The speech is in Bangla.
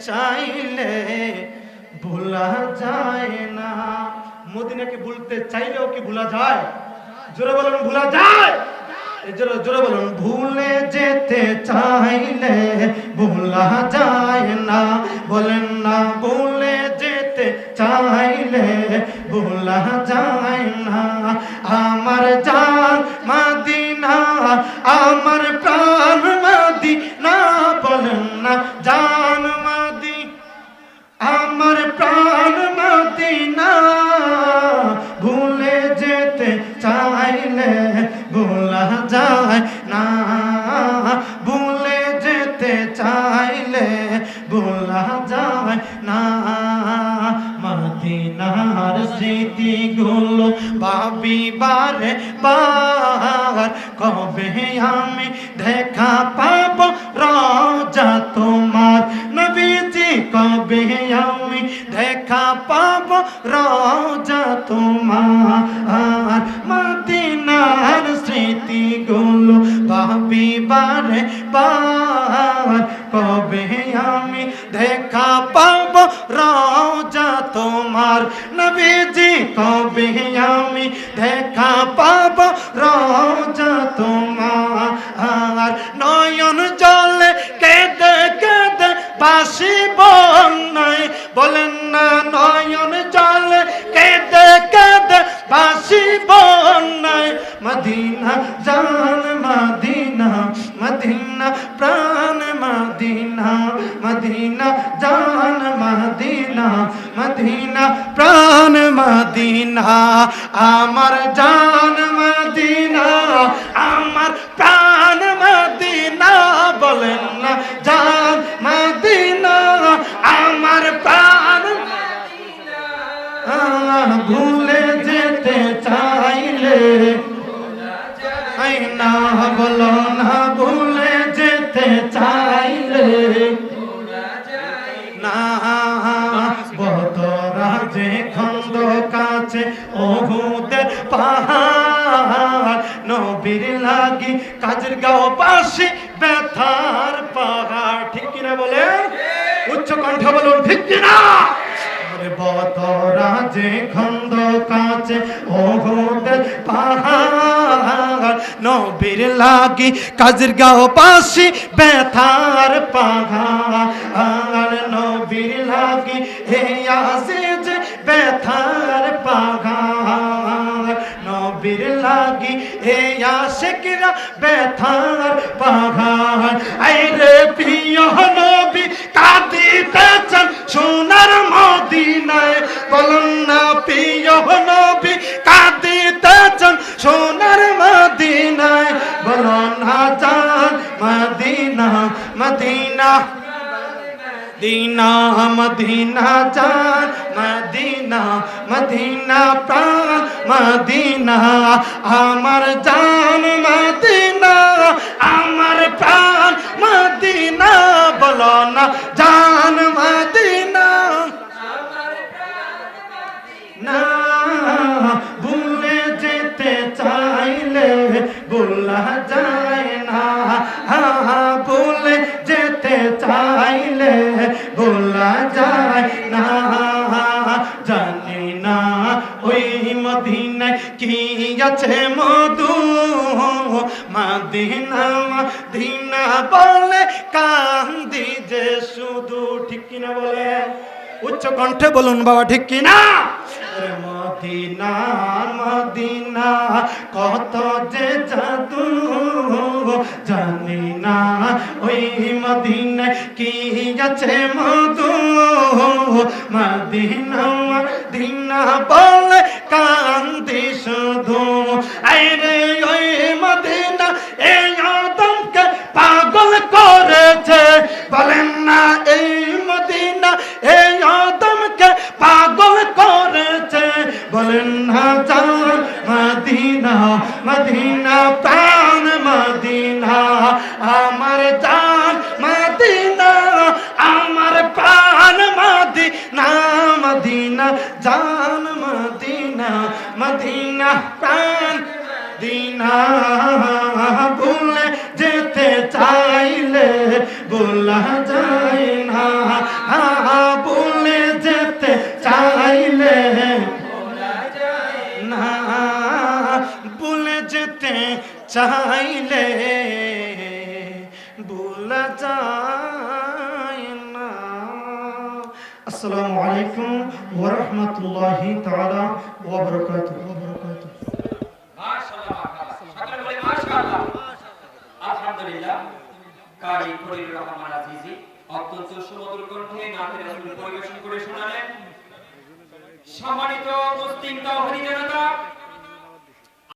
চাইলে ভোলা যায় না। মদিনাকে ভুলতে চাইলেও কি ভোলা যায়? জোরে বলুন ভোলা যায়। জোরে জোরে বলুন ভুলে যেতে চাইলে ভোলা যায় না। বলেন না ভুলে যেতে চাইলে ভোলা যায় না। আমার জান মদিনা, আমার প্রাণ মদিনা। বলেন না জান মদিনা, আমার প্রাণ মদিনা। ভুলে যেতে চাইলে ভোলা যায় না। ভুলে যেতে চাইলে ভোলা যায় না। মদিনার স্মৃতিগুলো ভাবি বারে বার, কবে আমি দেখা পাবো রোজা তোমার নবীজি। কবে আমি দেখা পাবো রোজা তোমার। মদিনার স্মৃতিগুলো ভাবি বারে বার, কবে আমি দেখা পাবো রোজা তোমার নবীজি। কবে আমি দেখা পাবো রোজা তোমার। নয়ন জলে কেঁদে কেঁদে বাসি বন্যায়। বলেন না নয়ন জলে কেঁদে কেঁদে বাসি বন্যায়। মদিনা জান মদিনা, মদিনা প্রাণ মদিনা। মদিনা জান মদিনা, মদিনা প্রাণ মদিনা। আমার জান মদিনা, আমার প্রাণ মদিনা। বলেন না জান মদিনা, আমার প্রাণ মদিনা। ভুলে যেতে চাইলে না, বলো না ভুলে যেতে চাইলে না। বদরা যে খন্দক আছে ওহুদের পাহাড়, নবীর লাগি কাজের গাঁও বাসি ব্যথার পাহাড়। ঠিক কিনা বলে উচ্চ কণ্ঠে বলুন ঠিক কিনা। বদরা যে খন্দক আছে ওহুদের পাহাড়, নবীর লাগি কাজের গাঁও বাসি ব্যথার পাহাড়। নবীর লাগি হে আজিজ ব্যথার পাহাড়। নবীর লাগি হে আশিকরা ব্যথার পাহাড়। আইরে প্রিয় নবী কাঁদিতেছেন সোনার মদিনায়। বলুন না প্রিয় নবী কাঁদিতেছেন সোনার মদিনায়। বলুন না জান মদিনা, মদিনা দিনা মদিনা জান মদিনা, মদিনা প্রাণ মদিনা। আমার জান মদিনা, আমার প্রাণ মদিনা। বলো না জান মদিনা, না ভুলে যেতে চাইলে ভোলা যায় না। ভুলে যেতে চাইলে ভোলা যায় না। জানি না ওই মদিনায় কি আছে মধু। মদিনা মদিনা বলে কান্দি যে শুধু। ঠিক কিনা বলে উচ্চ কণ্ঠে বলুন বাবা ঠিক কিনা। মদিনা মদিনা কত যে জাদু, জানি না ওই মদিনায় কি আছে মধু। মদিনা মদিনা বলে কান্দি শুধু। আরে ওই মদিনা এই আদমকে পাগল করেছে। বলেন না এই মদিনা এই আদমকে পাগল করেছে। বলেন না জান মদিনা, মদিনা প্রাণ মদিনা। আমার জান মদিনা, আমার প্রাণ মদিনা। মদিনা জান মদিনা, মদিনা প্রাণ চাইলে ভুলা যায় না। আসসালামু আলাইকুম ওয়া রাহমাতুল্লাহি তাআলা ওয়া বারাকাতুহু। মাশাআল্লাহ সকলে বলে মাশাআল্লাহ। আলহামদুলিল্লাহ। কারি খলিলুর রহমান আজিজি অত্যন্ত সুমধুর কণ্ঠে নাতের রাসূল পরিবেশন করে শোনালেন। সম্মানিত মুসলিম তাওহীদি জনতা,